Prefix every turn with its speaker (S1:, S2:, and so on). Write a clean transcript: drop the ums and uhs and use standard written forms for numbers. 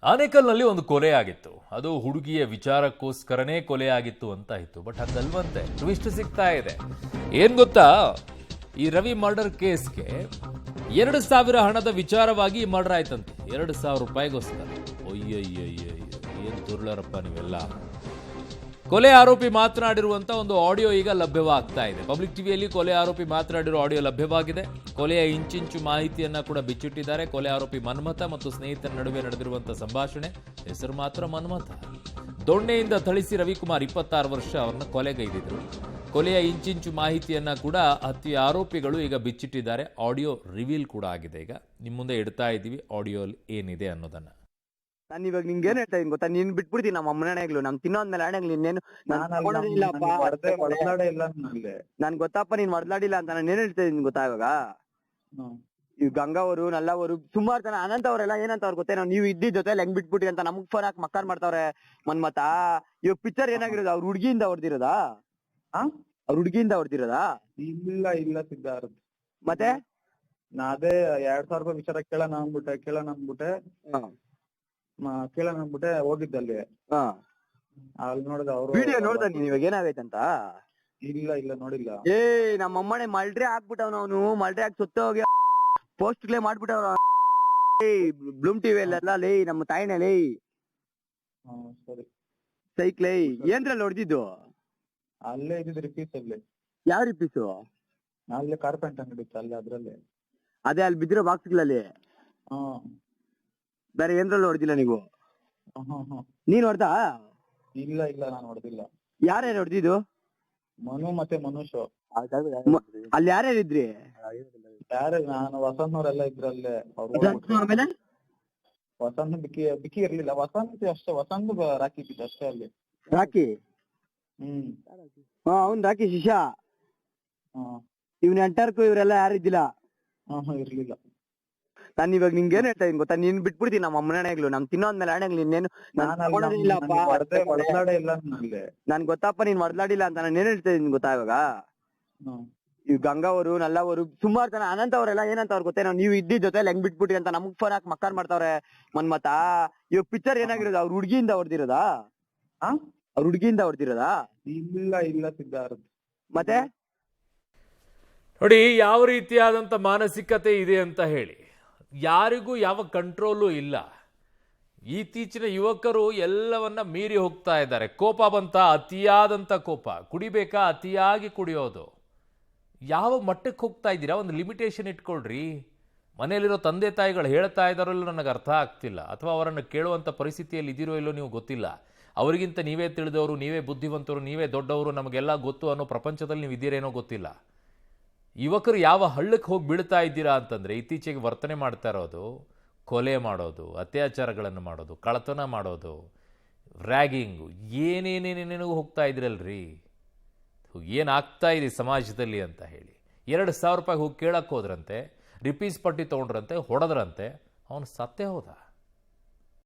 S1: ಆನೇಕಲ್ನಲ್ಲಿ ಒಂದು ಕೊಲೆ ಆಗಿತ್ತು. ಅದು ಹುಡುಗಿಯ ವಿಚಾರಕ್ಕೋಸ್ಕರನೇ ಕೊಲೆ ಆಗಿತ್ತು ಅಂತ ಇತ್ತು. ಬಟ್ ಅದಲ್ವಂತೆ ಟ್ವಿಸ್ಟ್ ಸಿಗ್ತಾ ಇದೆ. ಏನ್ ಗೊತ್ತಾ, ಈ ರವಿ ಮರ್ಡರ್ ಕೇಸ್ಗೆ 2,000 ಹಣದ ವಿಚಾರವಾಗಿ ಮರ್ಡರ್ ಆಯ್ತಂತೆ. 2,000 ರೂಪಾಯಿಗೋಸ್ಕರ. ಅಯ್ಯಯ್ಯಯ್ಯ, ಏನ್ ದುರ್ಲರಪ್ಪ ನೀವೆಲ್ಲ. ಕೊಲೆ ಆರೋಪಿ ಮಾತನಾಡಿರುವಂತ ಒಂದು ಆಡಿಯೋ ಈಗ ಲಭ್ಯವಾಗ್ತಾ ಇದೆ. ಪಬ್ಲಿಕ್ ಟಿವಿಯಲ್ಲಿ ಕೊಲೆ ಆರೋಪಿ ಮಾತನಾಡಿರೋ ಆಡಿಯೋ ಲಭ್ಯವಾಗಿದೆ. ಕೊಲೆಯ ಇಂಚಿಂಚು ಮಾಹಿತಿಯನ್ನ ಕೂಡ ಬಿಚ್ಚಿಟ್ಟಿದ್ದಾರೆ. ಕೊಲೆ ಆರೋಪಿ ಮನ್ಮಥ ಮತ್ತು ಸ್ನೇಹಿತರ ನಡುವೆ ನಡೆದಿರುವಂತಹ ಸಂಭಾಷಣೆ. ಹೆಸರು ಮಾತ್ರ ಮನ್ಮಥ. ದೊಣ್ಣೆಯಿಂದ ಥಳಿಸಿ ರವಿಕುಮಾರ್ 26 ವರ್ಷ ಅವರನ್ನ ಕೊಲೆಗೈದಿದ್ರು. ಕೊಲೆಯ ಇಂಚಿಂಚು ಮಾಹಿತಿಯನ್ನ ಕೂಡ ಹತ್ಯೆ ಆರೋಪಿಗಳು ಈಗ ಬಿಚ್ಚಿಟ್ಟಿದ್ದಾರೆ. ಆಡಿಯೋ ರಿವೀಲ್ ಕೂಡ ಆಗಿದೆ. ಈಗ ನಿಮ್ಮ ಮುಂದೆ ಇಡ್ತಾ ಇದ್ದೀವಿ ಆಡಿಯೋ ಏನಿದೆ ಅನ್ನೋದನ್ನ.
S2: ನಾನು ಇವಾಗ ನಿಂಗೆ ಏನ್ ಹೇಳ್ತಾ ಇದೀನಿ ಗೊತ್ತಾ, ನೀನ್ ಬಿಟ್ಬಿಡ್ತೀನಿ ನಮ್ಮ ಅಮ್ಮನ ಹಣೆಗಳು, ನಮ್ ತಿನ್ನೋದ್ಮೇಲೆ ಹಣೆಗಳು ಇನ್ನೇನು ನನ್ ಗೊತ್ತಪ್ಪ, ನೀನ್ ಮಡ್ಲಾಡಿಲ್ಲ ಅಂತ ನಾನು ಏನ್ ಹೇಳ್ತಾ ಇದೀನಿ ಗೊತ್ತಾ. ಇವಾಗ ಈ ಗಂಗಾವರು ನಲ್ಲವರು ಸುಮಾರು ಜನ ಅನಂತ ಅವರೆಲ್ಲ ಏನಂತ ಅವ್ರು ಗೊತ್ತೇನೋ, ನೀವು ಇದ್ದಿದ್ ಜೊತೆ ಹೆಂಗ್ ಬಿಟ್ಬಿಟ್ರಿ ಅಂತ ನಮಗ್ ಫೋನ್ ಹಾಕಿ ಮಕ್ಕಾರ್ ಮಾಡ್ತಾವ್ರೆ ಮನ್ಮತ. ಇವಾಗ ಪಿಕ್ಚರ್ ಏನಾಗಿರೋದು, ಅವ್ರ ಹುಡ್ಗಿಯಿಂದ ಹೊಡೆದಿರೋದಾ? ಅವ್ರ ಹುಡ್ಗಿಯಿಂದ ಹೊಡೆದಿರೋದಾ?
S3: ಇಲ್ಲ ಸಿದ್ಧಾರ್ಥ.
S2: ಮತ್ತೆ
S3: ಅದೇ 2,000 ರೂಪಾಯಿ ವಿಚಾರ ಕೇಳೋಣ ಅನ್ಬಿಟ್ಟೆ ಹೋಗಿದ್ದಲ್ಲಿ. ಅಲ್ಲಿ ನೋಡಿದ ಅವ್ರು
S2: ವಿಡಿಯೋ ನೋಡ್ದ ನೀನ್ ಇವಾಗ ಏನಾಗೈತಂತ?
S3: ಇಲ್ಲ ನೋಡಿಲ್ಲ.
S2: ನಮ್ಮ ಅಮ್ಮನೆ ಮಲ್ಡ್ರೆ ಹಾಕ್ಬಿಟ್ಟವ್ನ, ಅವನು ಮಲ್ಡ್ರೆ ಹಾಕಿ ಸುತ್ತ ಹೋಗಿ ಪೋಸ್ಟ್ ಕ್ಲೇ ಮಾಡ್ಬಿಟ್ಟವ್ರ. ಬ್ಲೂಮ್ ಟಿವಿ ಅಲ್ಲೆಲ್ಲ ಲೇ ನಮ್ಮ ತಾಯಿನೇ ಲೇ
S3: ಸರಿ
S2: ಸೈಕ್ಲೈ ಏನ್ರಲ್ಲಿ ಹೊಡೆದಿದ್ದು?
S3: ಅಲ್ಲೇ ಇದ್ದಿದ್ದು ರಿಪೀಸ್ ಅಲ್ಲಿ.
S2: ಯಾವ ರಿಪೀಸು?
S3: ಅಲ್ಲೇ ಕಾರ್ಪೆಂಟ್ ಅಂಗಡಿ ಇತ್ತು ಅಲ್ಲಿ, ಅದ್ರಲ್ಲಿ.
S2: ಅದೇ ಅಲ್ಲಿ ಬಿದ್ದಿರೋ ಬಾಕ್ಸ್ಗಳಲ್ಲಿ? ಬೇರೆ ಏನ್ರಲ್ಲಿ ಹೊಡೆದಿಲ್ಲ ನೀವು? ನೀನ್ ಹೊಡೆದಾ?
S3: ಇಲ್ಲ ನಾನು ಹೊಡೆದಿಲ್ಲ.
S2: ಯಾರ್ಯಾರು ಹೊಡೆದಿದ್ದು?
S3: ಮನು ಮತ್ತೆ ಮನುಷು.
S2: ಅಲ್ಲಿ ಯಾರ್ಯಾರಿದ್ರಿ?
S3: ನಾನು ವಸಂತವ್ರೆಲ್ಲ ಇದ್ರಲ್ಲೇ.
S2: ಆಮೇಲೆ
S3: ವಸಂತ ಬಿಕ್ಕಿ ಇರ್ಲಿಲ್ಲ. ವಸಂತ ಅಷ್ಟೇ, ವಸಂತ ರಾಕಿ ಇದ್ದಿದ್ದು ಅಷ್ಟೇ ಅಲ್ಲಿ.
S2: ರಾಕಿ? ಅವ್ನ್ ರಾಕಿ ಶಿಶಾ. ಇವ್ನ ಎಂಟರ್ಕು ಇವರೆಲ್ಲ ಯಾರಿದ್ದಿಲ್ಲ?
S3: ಇರ್ಲಿಲ್ಲ.
S2: ನಾನು ಇವಾಗ ನಿಂಗೆ ಏನ್ ಹೇಳ್ತಾ ಇದೀನಿ ಗೊತ್ತಾ, ನೀನ್ ಬಿಟ್ಬಿಡ್ತೀನಿ ನಮ್ಮ ಅಮ್ಮನ ಹಣೆಗಳು, ನಮ್ ತಿನ್ನೋದ್ಮೇಲೆ ಹಣೆಗಳು ಇನ್ನೇನು ನನ್ ಗೊತ್ತಪ್ಪ, ನೀನ್ ಮಡ್ಲಾಡಿಲ್ಲ ಅಂತ ನಾನು ಏನ್ ಹೇಳ್ತಾ ಇದೀನಿ ಗೊತ್ತಾ. ಇವಾಗ ಈ ಗಂಗಾವರು ನಲ್ಲವರು ಸುಮಾರು ಜನ ಅನಂತ ಅವರೆಲ್ಲ ಏನಂತ ಅವ್ರು ಗೊತ್ತೇನೋ, ನೀವು ಇದ್ದಿದ್ ಜೊತೆ ಹೆಂಗ್ ಬಿಟ್ಬಿಟ್ರಿ ಅಂತ ನಮಗ್ ಫೋನ್ ಹಾಕಿ ಮಕ್ಕಾರ್ ಮಾಡ್ತಾವ್ರೆ ಮನ್ಮತ. ಇವಾಗ ಪಿಕ್ಚರ್ ಏನಾಗಿರೋದು, ಅವ್ರ ಹುಡ್ಗಿಯಿಂದ ಹೊಡೆದಿರೋದಾ? ಅವ್ರ ಹುಡ್ಗಿಯಿಂದ ಹೊಡೆದಿರೋದಾ?
S3: ಇಲ್ಲ ಸಿದ್ಧಾರ್ಥ.
S2: ಮತ್ತೆ
S1: ನೋಡಿ ಯಾವ ರೀತಿಯಾದಂಥ ಮಾನಸಿಕತೆ ಇದೆ ಅಂತ ಹೇಳಿ. ಯಾರಿಗೂ ಯಾವ ಕಂಟ್ರೋಲು ಇಲ್ಲ. ಇತ್ತೀಚಿನ ಯುವಕರು ಎಲ್ಲವನ್ನ ಮೀರಿ ಹೋಗ್ತಾ ಇದ್ದಾರೆ. ಕೋಪ ಬಂತ, ಅತಿಯಾದಂಥ ಕೋಪ. ಕುಡಿಬೇಕಾ, ಅತಿಯಾಗಿ ಕುಡಿಯೋದು. ಯಾವ ಮಟ್ಟಕ್ಕೆ ಹೋಗ್ತಾ ಇದ್ದೀರಾ? ಒಂದು ಲಿಮಿಟೇಷನ್ ಇಟ್ಕೊಳ್ರಿ. ಮನೆಯಲ್ಲಿರೋ ತಂದೆ ತಾಯಿಗಳು ಹೇಳ್ತಾ ಇದ್ದಾರೋ ಇಲ್ಲೋ ನನಗೆ ಅರ್ಥ ಆಗ್ತಿಲ್ಲ. ಅಥವಾ ಅವರನ್ನು ಕೇಳುವಂಥ ಪರಿಸ್ಥಿತಿಯಲ್ಲಿ ಇದ್ದೀರೋ ಇಲ್ಲೋ ನೀವು ಗೊತ್ತಿಲ್ಲ. ಅವರಿಗಿಂತ ನೀವೇ ತಿಳಿದವರು, ನೀವೇ ಬುದ್ಧಿವಂತರು, ನೀವೇ ದೊಡ್ಡವರು, ನಮಗೆಲ್ಲ ಗೊತ್ತು ಅನ್ನೋ ಪ್ರಪಂಚದಲ್ಲಿ ನೀವು ಇದ್ದೀರೇನೋ ಗೊತ್ತಿಲ್ಲ. ಯುವಕರು ಯಾವ ಹಳ್ಳಕ್ಕೆ ಹೋಗಿ ಬೀಳ್ತಾ ಇದ್ದೀರಾ ಅಂತಂದರೆ, ಇತ್ತೀಚೆಗೆ ವರ್ತನೆ ಮಾಡ್ತಾ ಇರೋದು, ಕೊಲೆ ಮಾಡೋದು, ಅತ್ಯಾಚಾರಗಳನ್ನು ಮಾಡೋದು, ಕಳ್ಳತನ ಮಾಡೋದು, ರ್ಯಾಗಿಂಗು, ಏನೇನೇನೇನೇನೋ ಹೋಗ್ತಾ ಇದ್ರಲ್ರಿ. ಏನಾಗ್ತಾ ಇದೆ ಸಮಾಜದಲ್ಲಿ ಅಂತ ಹೇಳಿ. 2,000 ರೂಪಾಯಿ ಹೋಗಿ ಕೇಳಕ್ಕೆ ಹೋದ್ರಂತೆ, ರಿಪೀಸ್ ಪಟ್ಟಿ ತೊಗೊಂಡ್ರಂತೆ, ಹೊಡೆದ್ರಂತೆ, ಅವನು ಸತ್ತೇ ಹೋದ.